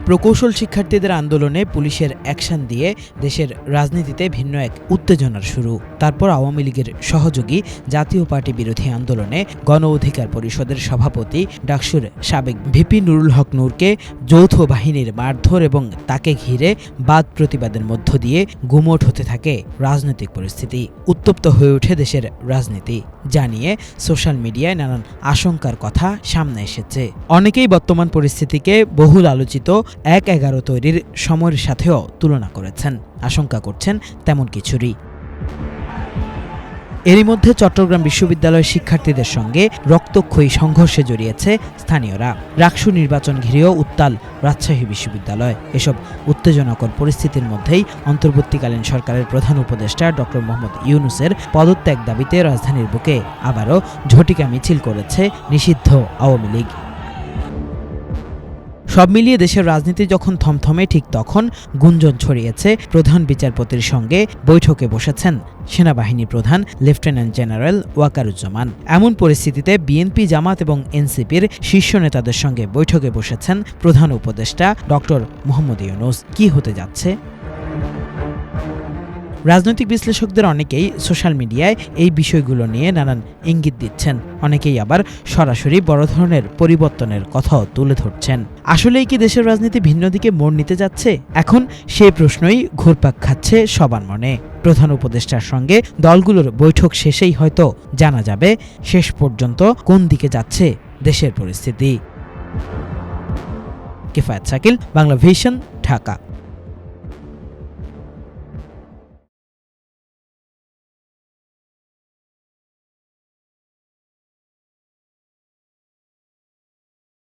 প্রকৌশল শিক্ষার্থীদের আন্দোলনে পুলিশের অ্যাকশন দিয়ে দেশের রাজনীতিতে ভিন্ন এক উত্তেজনার শুরু। তারপর আওয়ামী লীগের সহযোগী জাতীয় পার্টি বিরোধী আন্দোলনে গণ অধিকার পরিষদের সভাপতি ডাকসুর সাবেক ভিপি নুরুল হক নূরকে যৌথ বাহিনীর মারধর এবং তাকে ঘিরে বাদ প্রতিবাদের মধ্য দিয়ে গুমোট হতে থাকে রাজনৈতিক পরিস্থিতি। উত্তপ্ত হয়ে ওঠে দেশের রাজনীতি, জানিয়ে সোশ্যাল মিডিয়ায় নানান আশঙ্কার কথা সামনে এসেছে। অনেকেই বর্তমান পরিস্থিতিকে বহুল আলোচিত ১/১১ তৈরির সময়ের সাথেও তুলনা করেছেন, আশঙ্কা করছেন তেমন কিছুরই। এরই মধ্যে চট্টগ্রাম বিশ্ববিদ্যালয়ের শিক্ষার্থীদের সঙ্গে রক্তক্ষয়ী সংঘর্ষে জড়িয়েছে স্থানীয়রা। রাকসু নির্বাচন ঘিরেও উত্তাল রাজশাহী বিশ্ববিদ্যালয়। এসব উত্তেজনাকর পরিস্থিতির মধ্যেই অন্তর্বর্তীকালীন সরকারের প্রধান উপদেষ্টা ডক্টর মোহাম্মদ ইউনূসের পদত্যাগ দাবিতে রাজধানীর বুকে আবারও ঝটিকা মিছিল করেছে নিষিদ্ধ আওয়ামী লীগ। সব মিলিয়ে দেশের রাজনীতি যখন থমথমে, ঠিক তখন গুঞ্জন ছড়িয়েছে প্রধান বিচারপতির সঙ্গে বৈঠকে বসেছেন সেনাবাহিনী প্রধান লেফটেন্যান্ট জেনারেল ওয়াকারুজ্জামান। এমন পরিস্থিতিতে বিএনপি, জামাত এবং এনসিপির শীর্ষ নেতাদের সঙ্গে বৈঠকে বসেছেন প্রধান উপদেষ্টা ডক্টর মোহাম্মদ ইউনূস। কি হতে যাচ্ছে? রাজনৈতিক বিশ্লেষকদের অনেকেই সোশ্যাল মিডিয়ায় এই বিষয়গুলো নিয়ে নানান ইঙ্গিত দিচ্ছেন, অনেকেই আবার সরাসরি বড় ধরনের পরিবর্তনের কথাও তুলে ধরছেন। আসলেই কি দেশের রাজনীতি ভিন্ন দিকে মোড় নিতে যাচ্ছে? এখন সেই প্রশ্নই ঘুরপাক খাচ্ছে সবার মনে। প্রধান উপদেষ্টার সঙ্গে দলগুলোর বৈঠক শেষেই হয়তো জানা যাবে শেষ পর্যন্ত কোন দিকে যাচ্ছে দেশের পরিস্থিতি। কিফায়েত শাকিল, বাংলা ভিশন, ঢাকা।